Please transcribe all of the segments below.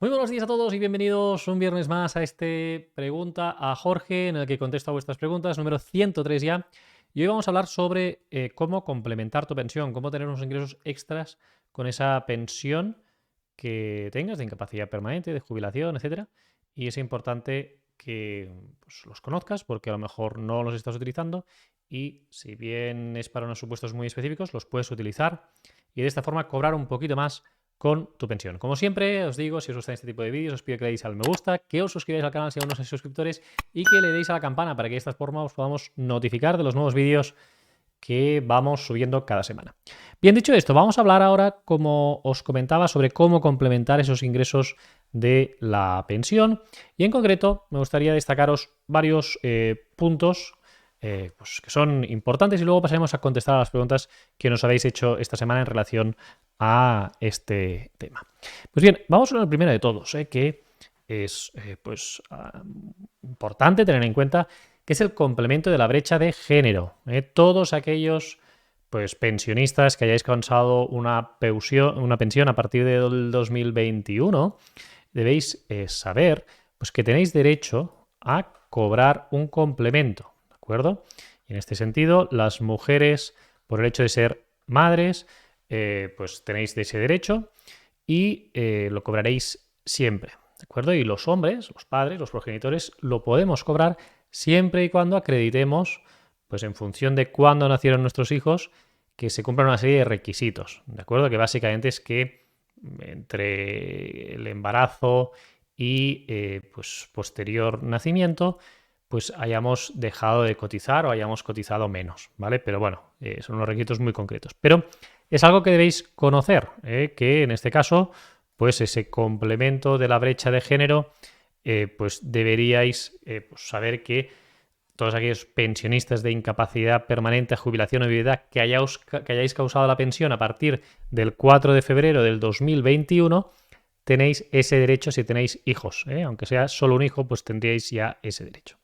Muy buenos días a todos y bienvenidos un viernes más a este Pregunta a Jorge, en el que contesto a vuestras preguntas, número 103 ya. Y hoy vamos a hablar sobre cómo complementar tu pensión, cómo tener unos ingresos extras con esa pensión que tengas de incapacidad permanente, de jubilación, etcétera. Y es importante que pues, los conozcas porque a lo mejor no los estás utilizando y si bien es para unos supuestos muy específicos, los puedes utilizar y de esta forma cobrar un poquito más con tu pensión. Como siempre, os digo, si os gusta este tipo de vídeos, os pido que le deis al me gusta, que os suscribáis al canal si aún no sois suscriptores y que le deis a la campana para que de esta forma os podamos notificar de los nuevos vídeos que vamos subiendo cada semana. Bien, dicho esto, vamos a hablar ahora, como os comentaba, sobre cómo complementar esos ingresos de la pensión y en concreto me gustaría destacaros varios puntos pues que son importantes y luego pasaremos a contestar a las preguntas que nos habéis hecho esta semana en relación a este tema. Pues bien, vamos con el primero de todos, que es importante tener en cuenta, que es el complemento de la brecha de género. Todos aquellos pues, pensionistas que hayáis causado una pensión a partir del 2021, debéis saber pues, que tenéis derecho a cobrar un complemento, ¿de acuerdo? Y en este sentido, las mujeres, por el hecho de ser madres, pues tenéis ese derecho y lo cobraréis siempre, ¿de acuerdo? Y los hombres, los padres, los progenitores, lo podemos cobrar siempre y cuando acreditemos, pues en función de cuándo nacieron nuestros hijos, que se cumplan una serie de requisitos, ¿de acuerdo? Que básicamente es que entre el embarazo y pues posterior nacimiento, pues hayamos dejado de cotizar o hayamos cotizado menos, ¿vale? Pero bueno, son unos requisitos muy concretos. Pero es algo que debéis conocer, que en este caso, pues ese complemento de la brecha de género, pues deberíais pues saber que todos aquellos pensionistas de incapacidad permanente, jubilación o viudedad que hayáis causado la pensión a partir del 4 de febrero del 2021, tenéis ese derecho si tenéis hijos. Aunque sea solo un hijo, pues tendríais ya ese derecho.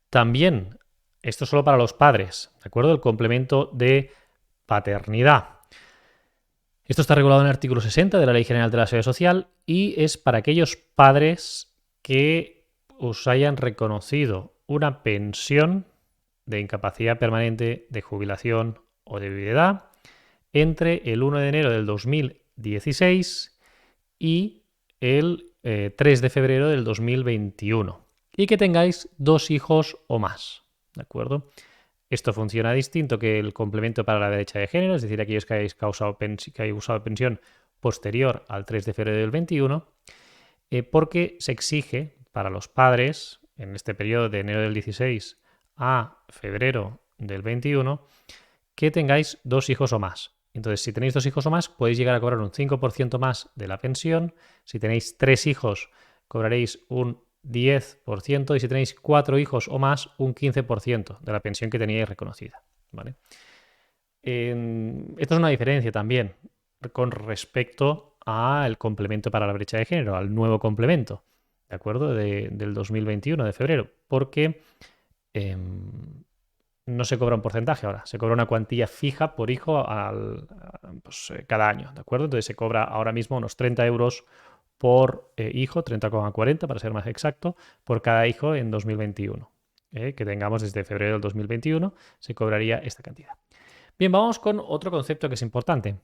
También, esto solo para los padres, ¿de acuerdo? El complemento de paternidad. Esto está regulado en el artículo 60 de la Ley General de la Seguridad Social y es para aquellos padres que os hayan reconocido una pensión de incapacidad permanente, de jubilación o de viudedad entre el 1 de enero del 2016 y el 3 de febrero del 2021 y que tengáis 2 hijos o más, ¿de acuerdo? Esto funciona distinto que el complemento para la brecha de género, es decir, aquellos que hayáis usado pensión posterior al 3 de febrero del 21, porque se exige para los padres, en este periodo de enero del 16 a febrero del 21, que tengáis 2 hijos o más. Entonces, si tenéis 2 hijos o más, podéis llegar a cobrar un 5% más de la pensión. Si tenéis 3 hijos, cobraréis un 10% y si tenéis 4 hijos o más, un 15% de la pensión que teníais reconocida, ¿vale? Esto es una diferencia también con respecto al complemento para la brecha de género, al nuevo complemento, ¿de acuerdo? Del 2021, de febrero, porque no se cobra un porcentaje ahora, se cobra una cuantía fija por hijo cada año, ¿de acuerdo? Entonces se cobra ahora mismo unos 30 euros por hijo, 30,40 para ser más exacto, por cada hijo en 2021. Que tengamos desde febrero del 2021 se cobraría esta cantidad. Bien, vamos con otro concepto que es importante.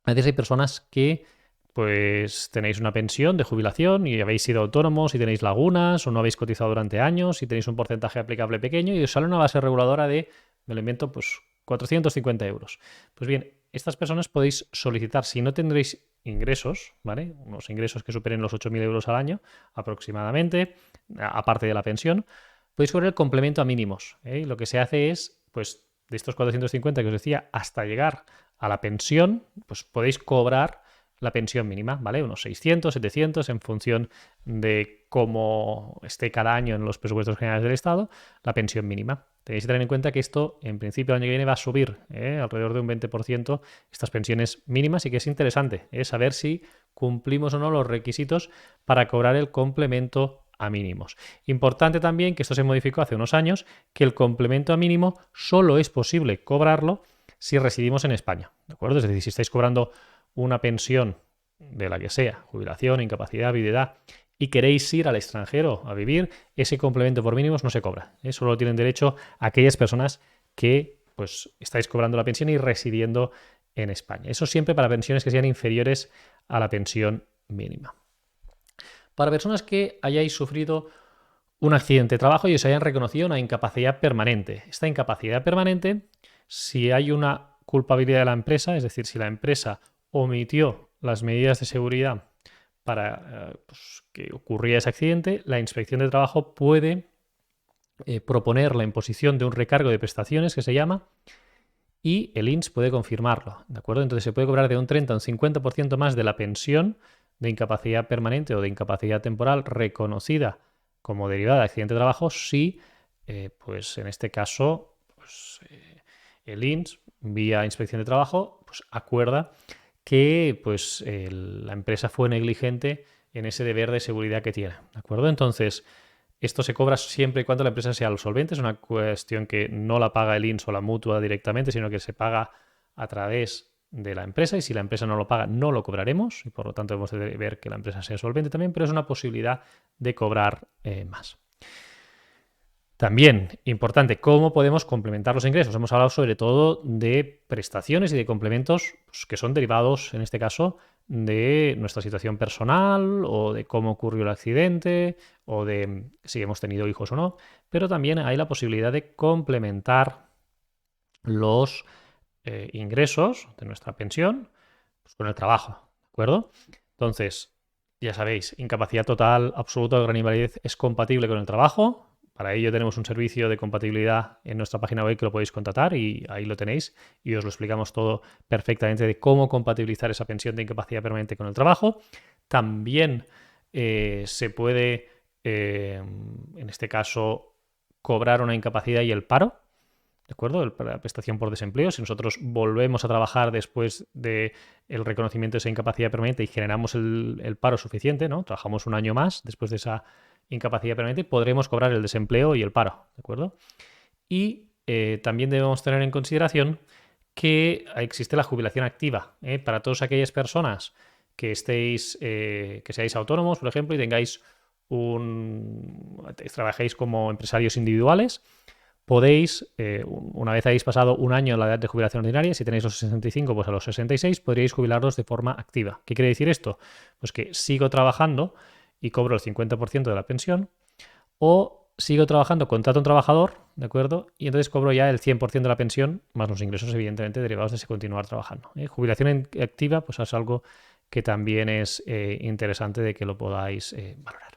A veces hay personas que pues tenéis una pensión de jubilación y habéis sido autónomos y tenéis lagunas o no habéis cotizado durante años y tenéis un porcentaje aplicable pequeño y os sale una base reguladora de, me lo invento, pues 450 euros. Pues bien, estas personas podéis solicitar, si no tendréis ingresos, ¿vale? Unos ingresos que superen los 8.000 euros al año aproximadamente, aparte de la pensión, podéis cobrar el complemento a mínimos. Y lo que se hace es, pues de estos 450 que os decía, hasta llegar a la pensión, pues podéis cobrar la pensión mínima, ¿vale? Unos 600, 700 en función de cómo esté cada año en los presupuestos generales del Estado, la pensión mínima. Tenéis que tener en cuenta que esto, en principio, el año que viene va a subir alrededor de un 20% estas pensiones mínimas y que es interesante saber si cumplimos o no los requisitos para cobrar el complemento a mínimos. Importante también que esto se modificó hace unos años, que el complemento a mínimo solo es posible cobrarlo si residimos en España, ¿de acuerdo? Es decir, si estáis cobrando una pensión de la que sea, jubilación, incapacidad, viudedad, y queréis ir al extranjero a vivir, ese complemento por mínimos no se cobra. Solo tienen derecho aquellas personas que pues estáis cobrando la pensión y residiendo en España. Eso siempre para pensiones que sean inferiores a la pensión mínima. Para personas que hayáis sufrido un accidente de trabajo y os hayan reconocido una incapacidad permanente. Esta incapacidad permanente, si hay una culpabilidad de la empresa, es decir, si la empresa omitió las medidas de seguridad para pues, que ocurría ese accidente, la inspección de trabajo puede proponer la imposición de un recargo de prestaciones que se llama, y el INS puede confirmarlo, ¿de acuerdo? Entonces se puede cobrar de un 30 a un 50% más de la pensión de incapacidad permanente o de incapacidad temporal reconocida como derivada de accidente de trabajo si, pues en este caso, pues, el INS, vía inspección de trabajo, pues acuerda que pues, la empresa fue negligente en ese deber de seguridad que tiene, ¿de acuerdo? Entonces, esto se cobra siempre y cuando la empresa sea solvente. Es una cuestión que no la paga el INS o la mutua directamente, sino que se paga a través de la empresa, y si la empresa no lo paga no lo cobraremos, y por lo tanto debemos de ver que la empresa sea solvente también, pero es una posibilidad de cobrar más. También, importante, ¿cómo podemos complementar los ingresos? Hemos hablado sobre todo de prestaciones y de complementos pues, que son derivados, en este caso, de nuestra situación personal o de cómo ocurrió el accidente o de si hemos tenido hijos o no, pero también hay la posibilidad de complementar los ingresos de nuestra pensión pues, con el trabajo, ¿de acuerdo? Entonces, ya sabéis, incapacidad total, absoluta o gran invalidez es compatible con el trabajo. Para ello tenemos un servicio de compatibilidad en nuestra página web que lo podéis contratar y ahí lo tenéis y os lo explicamos todo perfectamente de cómo compatibilizar esa pensión de incapacidad permanente con el trabajo. También se puede, en este caso, cobrar una incapacidad y el paro. ¿De acuerdo? La prestación por desempleo. Si nosotros volvemos a trabajar después del reconocimiento de esa incapacidad permanente y generamos el paro suficiente, ¿no? Trabajamos un año más después de esa incapacidad permanente, podremos cobrar el desempleo y el paro, ¿de acuerdo? Y también debemos tener en consideración que existe la jubilación activa, ¿eh? Para todas aquellas personas que que seáis autónomos, por ejemplo, y tengáis trabajéis como empresarios individuales. Podéis, una vez hayáis pasado un año en la edad de jubilación ordinaria, si tenéis los 65, pues a los 66 podríais jubilaros de forma activa. ¿Qué quiere decir esto? Pues que sigo trabajando y cobro el 50% de la pensión, o sigo trabajando, contrato a un trabajador, ¿de acuerdo? Y entonces cobro ya el 100% de la pensión, más los ingresos, evidentemente, derivados de ese continuar trabajando. Jubilación activa, pues es algo que también es interesante de que lo podáis valorar.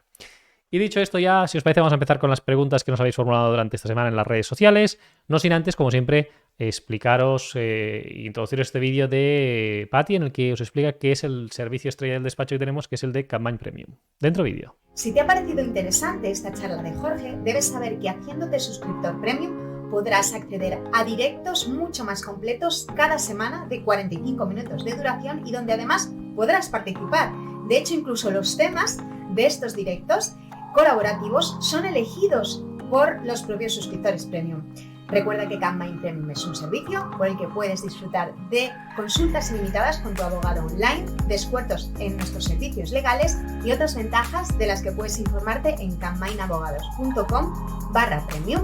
Y dicho esto ya, si os parece, vamos a empezar con las preguntas que nos habéis formulado durante esta semana en las redes sociales. No sin antes, como siempre, explicaros e introducir este vídeo de Patty en el que os explica qué es el servicio estrella del despacho que tenemos, que es el de Capmany Premium. Dentro vídeo. Si te ha parecido interesante esta charla de Jorge, debes saber que haciéndote suscriptor Premium podrás acceder a directos mucho más completos cada semana de 45 minutos de duración y donde además podrás participar. De hecho, incluso los temas de estos directos colaborativos son elegidos por los propios suscriptores Premium. Recuerda que Capmany Premium es un servicio por el que puedes disfrutar de consultas ilimitadas con tu abogado online, descuentos en nuestros servicios legales y otras ventajas de las que puedes informarte en capmanyabogados.com/premium.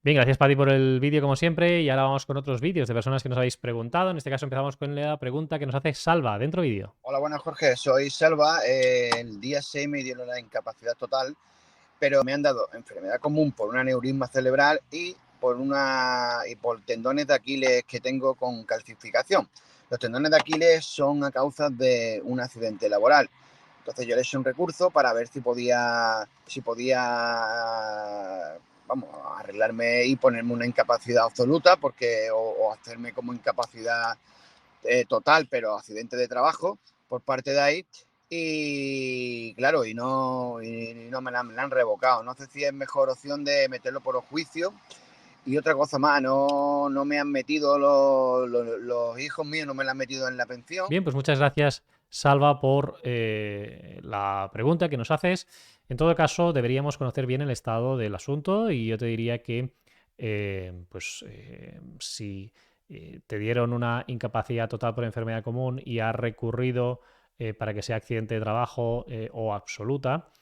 Bien, gracias Patty por el vídeo como siempre, y ahora vamos con otros vídeos de personas que nos habéis preguntado. En este caso empezamos con la pregunta que nos hace Salva, dentro vídeo. Hola, buenas Jorge, soy Salva. El día 6 me dieron la incapacidad total, pero me han dado enfermedad común por un aneurisma cerebral y por tendones de Aquiles que tengo con calcificación. Los tendones de Aquiles son a causa de un accidente laboral. Entonces yo le hice un recurso para ver si podía arreglarme y ponerme una incapacidad absoluta o hacerme como incapacidad total, pero accidente de trabajo por parte de ahí. Y claro, y no me la han revocado. No sé si es mejor opción de meterlo por juicio. Y otra cosa más, no me han metido los hijos míos, no me la han metido en la pensión. Bien, pues muchas gracias, Salva, por la pregunta que nos haces. En todo caso, deberíamos conocer bien el estado del asunto y yo te diría que si te dieron una incapacidad total por enfermedad común y has recurrido para que sea accidente de trabajo o absoluta,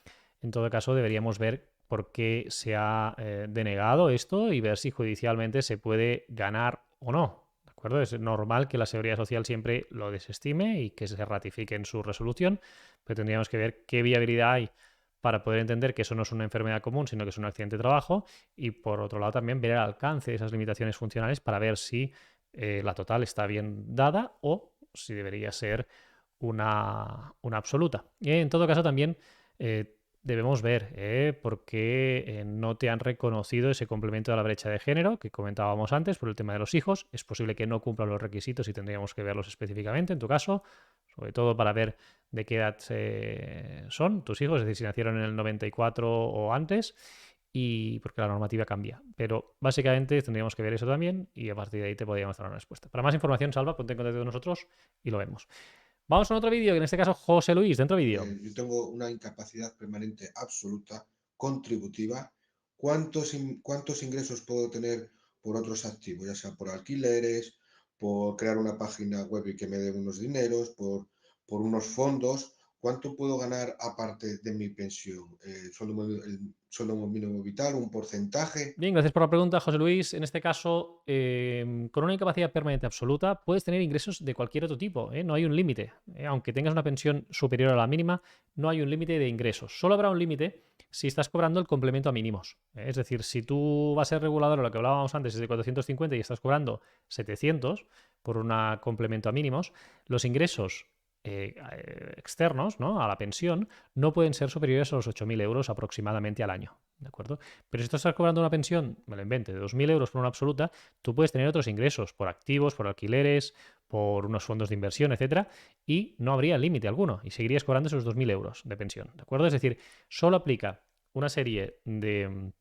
en todo caso deberíamos ver por qué se ha denegado esto y ver si judicialmente se puede ganar o no. ¿De acuerdo? Es normal que la Seguridad Social siempre lo desestime y que se ratifique en su resolución, pero tendríamos que ver qué viabilidad hay para poder entender que eso no es una enfermedad común, sino que es un accidente de trabajo, y por otro lado también ver el alcance de esas limitaciones funcionales para ver si la total está bien dada o si debería ser una absoluta. Y en todo caso también debemos ver por qué no te han reconocido ese complemento de la brecha de género que comentábamos antes por el tema de los hijos. Es posible que no cumplan los requisitos y tendríamos que verlos específicamente en tu caso, sobre todo para ver de qué edad son tus hijos, es decir, si nacieron en el 94 o antes, y porque la normativa cambia. Pero básicamente tendríamos que ver eso también y a partir de ahí te podríamos dar una respuesta. Para más información, Salva, ponte en contacto con nosotros y lo vemos. Vamos con otro vídeo, que en este caso José Luis, dentro vídeo. Yo tengo una incapacidad permanente absoluta contributiva. ¿Cuántos ingresos puedo tener por otros activos? Ya sea por alquileres, por crear una página web y que me den unos dineros, por unos fondos. ¿Cuánto puedo ganar aparte de mi pensión? ¿El sueldo mínimo vital, un porcentaje? Bien, gracias por la pregunta, José Luis. En este caso, con una incapacidad permanente absoluta, puedes tener ingresos de cualquier otro tipo, ¿eh? No hay un límite. Aunque tengas una pensión superior a la mínima, no hay un límite de ingresos. Solo habrá un límite si estás cobrando el complemento a mínimos. Es decir, si tú vas a ser regulador, lo que hablábamos antes es de 450 y estás cobrando 700 por un complemento a mínimos, los ingresos externos, ¿no?, a la pensión no pueden ser superiores a los 8.000 euros aproximadamente al año. ¿De acuerdo? Pero si tú estás cobrando una pensión, me lo invente, de 2.000 euros por una absoluta, tú puedes tener otros ingresos por activos, por alquileres, por unos fondos de inversión, etcétera, y no habría límite alguno y seguirías cobrando esos 2.000 euros de pensión. ¿De acuerdo? Es decir, solo aplica una serie de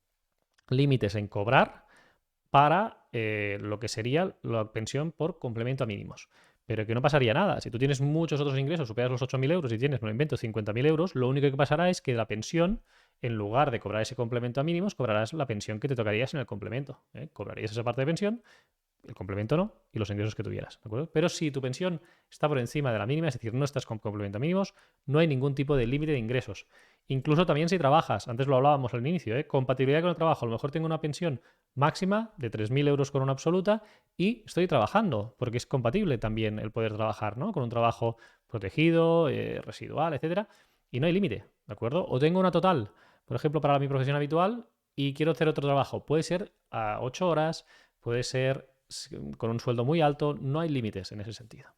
límites en cobrar para lo que sería la pensión por complemento a mínimos. Pero que no pasaría nada. Si tú tienes muchos otros ingresos, superas los 8.000 euros y tienes, me lo invento, 50.000 euros, lo único que pasará es que la pensión, en lugar de cobrar ese complemento a mínimos, cobrarás la pensión que te tocaría en el complemento. Cobrarías esa parte de pensión, el complemento no, y los ingresos que tuvieras. ¿De acuerdo? Pero si tu pensión está por encima de la mínima, es decir, no estás con complemento a mínimos, no hay ningún tipo de límite de ingresos. Incluso también si trabajas, antes lo hablábamos al inicio, compatibilidad con el trabajo. A lo mejor tengo una pensión máxima de 3.000 euros con una absoluta y estoy trabajando, porque es compatible también el poder trabajar, ¿no?, con un trabajo protegido, residual, etcétera, y no hay límite, ¿de acuerdo? O tengo una total, por ejemplo, para mi profesión habitual y quiero hacer otro trabajo. Puede ser a 8 horas, puede ser con un sueldo muy alto, no hay límites en ese sentido.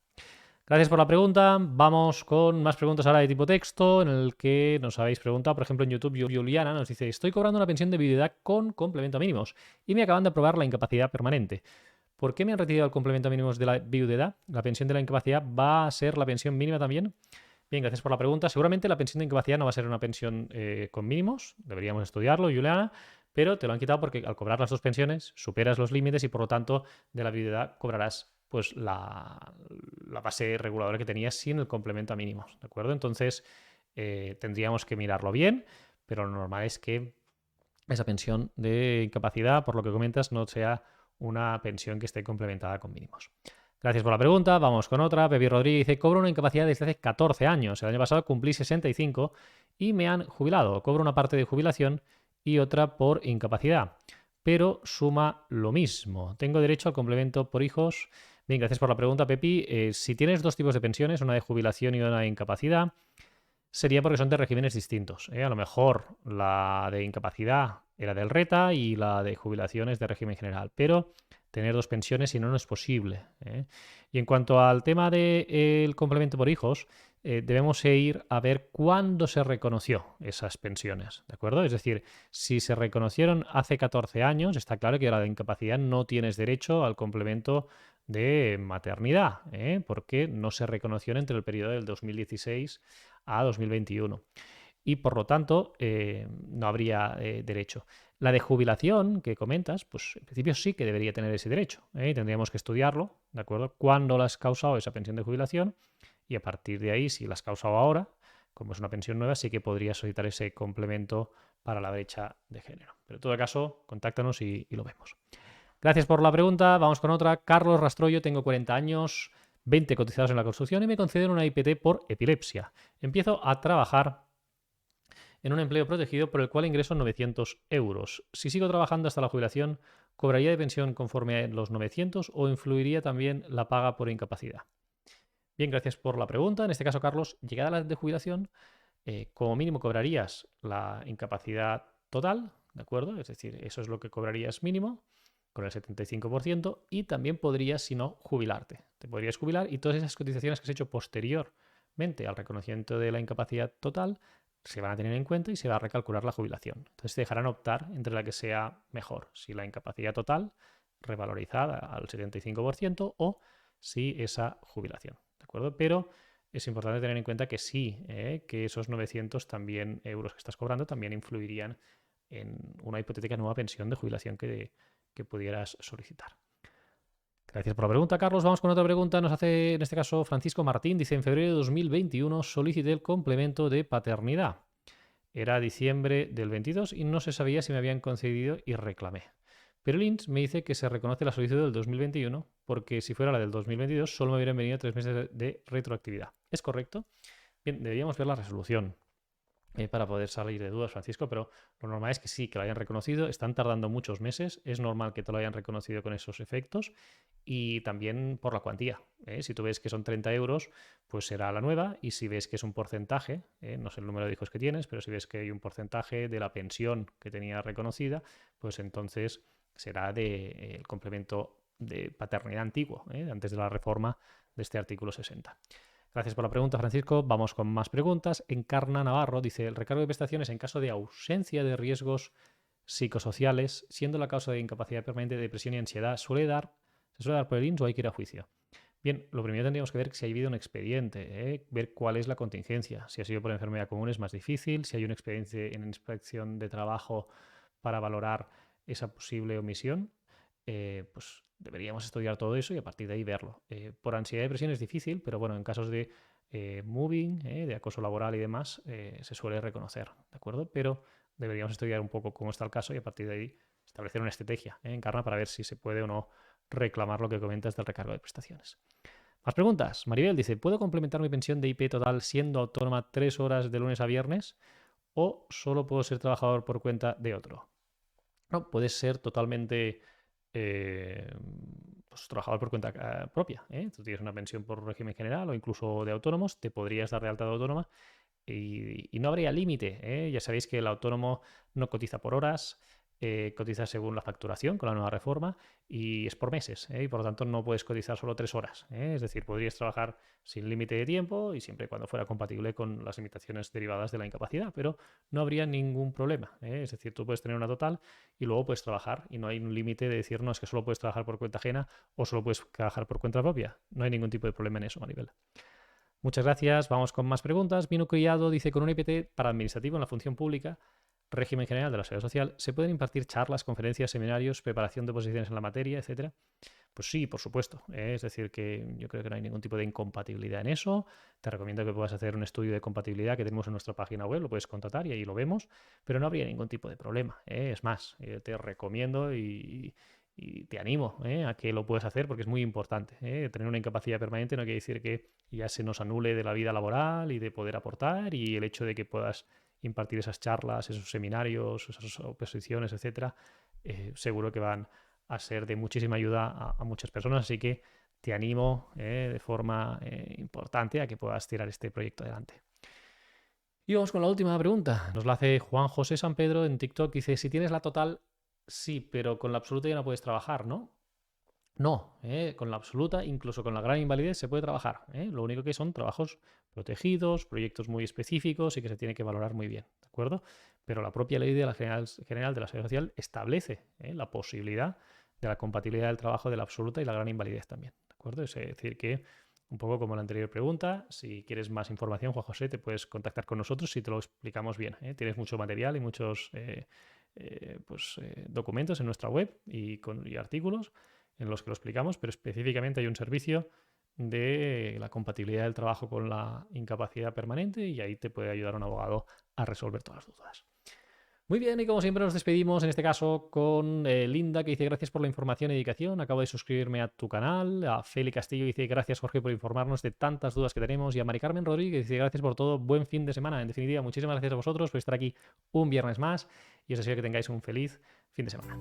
Gracias por la pregunta. Vamos con más preguntas ahora de tipo texto, en el que nos habéis preguntado, por ejemplo, en YouTube, Juliana nos dice: estoy cobrando una pensión de viudedad con complemento a mínimos y me acaban de aprobar la incapacidad permanente. ¿Por qué me han retirado el complemento a mínimos de la viudedad? ¿La pensión de la incapacidad va a ser la pensión mínima también? Bien, gracias por la pregunta. Seguramente la pensión de incapacidad no va a ser una pensión con mínimos. Deberíamos estudiarlo, Juliana, pero te lo han quitado porque al cobrar las dos pensiones superas los límites y por lo tanto de la viudedad cobrarás pues la base reguladora que tenías sin el complemento a mínimos, ¿de acuerdo? Entonces tendríamos que mirarlo bien, pero lo normal es que esa pensión de incapacidad, por lo que comentas, no sea una pensión que esté complementada con mínimos. Gracias por la pregunta. Vamos con otra. Pepi Rodríguez dice: cobro una incapacidad desde hace 14 años. El año pasado cumplí 65 y me han jubilado. Cobro una parte de jubilación y otra por incapacidad, pero suma lo mismo. ¿Tengo derecho al complemento por hijos? Bien, gracias por la pregunta, Pepi. Si tienes dos tipos de pensiones, una de jubilación y una de incapacidad, sería porque son de regímenes distintos. A lo mejor la de incapacidad era del RETA y la de jubilación es de régimen general, pero tener dos pensiones, si no, no es posible. Y en cuanto al tema del complemento por hijos, debemos ir a ver cuándo se reconoció esas pensiones, ¿de acuerdo? Es decir, si se reconocieron hace 14 años, está claro que a la de incapacidad no tienes derecho al complemento de maternidad, porque no se reconoció entre el periodo del 2016 a 2021. Y por lo tanto, no habría derecho. La de jubilación que comentas, pues en principio sí que debería tener ese derecho. Tendríamos que estudiarlo, ¿de acuerdo? ¿Cuándo la has causado esa pensión de jubilación? Y a partir de ahí, si la has causado ahora, como es una pensión nueva, sí que podrías solicitar ese complemento para la brecha de género. Pero en todo caso, contáctanos y lo vemos. Gracias por la pregunta. Vamos con otra. Carlos Rastroyo, tengo 40 años, 20 cotizados en la construcción y me conceden una IPT por epilepsia. Empiezo a trabajar en un empleo protegido por el cual ingreso 900 euros. Si sigo trabajando hasta la jubilación, ¿cobraría de pensión conforme a los 900 o influiría también la paga por incapacidad? Bien, gracias por la pregunta. En este caso, Carlos, llegada a la edad de jubilación, como mínimo cobrarías la incapacidad total, ¿de acuerdo? Es decir, eso es lo que cobrarías mínimo, con el 75%, y también podrías, si no, jubilarte. Te podrías jubilar y todas esas cotizaciones que has hecho posteriormente al reconocimiento de la incapacidad total se van a tener en cuenta y se va a recalcular la jubilación. Entonces te dejarán optar entre la que sea mejor, si la incapacidad total revalorizada al 75% o si esa jubilación, ¿de acuerdo? Pero es importante tener en cuenta que sí, que esos 900 también euros que estás cobrando también influirían en una hipotética nueva pensión de jubilación que pudieras solicitar. Gracias por la pregunta, Carlos. Vamos con otra pregunta. Nos hace, en este caso, Francisco Martín. Dice, en febrero de 2021 solicité el complemento de paternidad. Era diciembre del 22 y no se sabía si me habían concedido y reclamé. Pero el INS me dice que se reconoce la solicitud del 2021 porque si fuera la del 2022 solo me hubieran venido 3 meses de retroactividad. ¿Es correcto? Bien, deberíamos ver la resolución para poder salir de dudas, Francisco, pero lo normal es que sí, que lo hayan reconocido. Están tardando muchos meses. Es normal que te lo hayan reconocido con esos efectos y también por la cuantía. Si tú ves que son 30 euros, pues será la nueva, y si ves que es un porcentaje, no sé el número de hijos que tienes, pero si ves que hay un porcentaje de la pensión que tenía reconocida, pues entonces será del complemento de paternidad antiguo, antes de la reforma de este artículo 60. Gracias por la pregunta, Francisco. Vamos con más preguntas. Encarna Navarro dice, el recargo de prestaciones en caso de ausencia de riesgos psicosociales, siendo la causa de incapacidad permanente, depresión y ansiedad, ¿se suele dar por el INS o hay que ir a juicio? Bien, lo primero tendríamos que ver si ha habido un expediente, ver cuál es la contingencia. Si ha sido por enfermedad común es más difícil. Si hay un expediente en inspección de trabajo para valorar esa posible omisión, pues deberíamos estudiar todo eso y a partir de ahí verlo. Por ansiedad y depresión es difícil, pero bueno, en casos de moving, de acoso laboral y demás, se suele reconocer, ¿de acuerdo? Pero deberíamos estudiar un poco cómo está el caso y a partir de ahí establecer una estrategia en Encarna para ver si se puede o no reclamar lo que comentas del recargo de prestaciones. Más preguntas. Maribel dice, ¿puedo complementar mi pensión de IP total siendo autónoma 3 horas de lunes a viernes o solo puedo ser trabajador por cuenta de otro? No, puedes ser totalmente pues, trabajador por cuenta propia. Tú tienes una pensión por régimen general o incluso de autónomos, te podrías dar de alta de autónoma y no habría límite. Ya sabéis que el autónomo no cotiza por horas, cotiza según la facturación con la nueva reforma y es por meses, y por lo tanto no puedes cotizar solo 3 horas. Es decir, podrías trabajar sin límite de tiempo y siempre y cuando fuera compatible con las limitaciones derivadas de la incapacidad, pero no habría ningún problema. Es decir, tú puedes tener una total y luego puedes trabajar y no hay un límite de decir, no, es que solo puedes trabajar por cuenta ajena o solo puedes trabajar por cuenta propia. No hay ningún tipo de problema en eso, Maribel. Muchas gracias. Vamos con más preguntas. Vino Criado dice, con un IPT para administrativo en la función pública, régimen general de la seguridad social, ¿se pueden impartir charlas, conferencias, seminarios, preparación de oposiciones en la materia, etcétera? Pues sí, por supuesto. Es decir, que yo creo que no hay ningún tipo de incompatibilidad en eso. Te recomiendo que puedas hacer un estudio de compatibilidad que tenemos en nuestra página web, lo puedes contratar y ahí lo vemos, pero no habría ningún tipo de problema. Es más, te recomiendo y te animo a que lo puedas hacer porque es muy importante. Tener una incapacidad permanente no quiere decir que ya se nos anule de la vida laboral y de poder aportar, y el hecho de que puedas impartir esas charlas, esos seminarios, esas oposiciones, etcétera, seguro que van a ser de muchísima ayuda a muchas personas, así que te animo de forma importante a que puedas tirar este proyecto adelante. Y vamos con la última pregunta. Nos la hace Juan José San Pedro en TikTok. Dice, si tienes la total, sí, pero con la absoluta ya no puedes trabajar, ¿no? No, con la absoluta, incluso con la gran invalidez, se puede trabajar. Lo único que son trabajos protegidos, proyectos muy específicos y que se tiene que valorar muy bien, ¿de acuerdo? Pero la propia ley de la General de la Seguridad Social establece la posibilidad de la compatibilidad del trabajo de la absoluta y la gran invalidez también, ¿de acuerdo? Es decir que, un poco como la anterior pregunta, si quieres más información, Juan José, te puedes contactar con nosotros si te lo explicamos bien. Tienes mucho material y muchos documentos en nuestra web y artículos en los que lo explicamos, pero específicamente hay un servicio de la compatibilidad del trabajo con la incapacidad permanente y ahí te puede ayudar un abogado a resolver todas las dudas. Muy bien, y como siempre nos despedimos, en este caso con Linda, que dice gracias por la información y dedicación, acabo de suscribirme a tu canal, a Feli Castillo dice gracias Jorge por informarnos de tantas dudas que tenemos, y a Mari Carmen Rodríguez dice gracias por todo, buen fin de semana. En definitiva, muchísimas gracias a vosotros por estar aquí un viernes más y os deseo que tengáis un feliz fin de semana.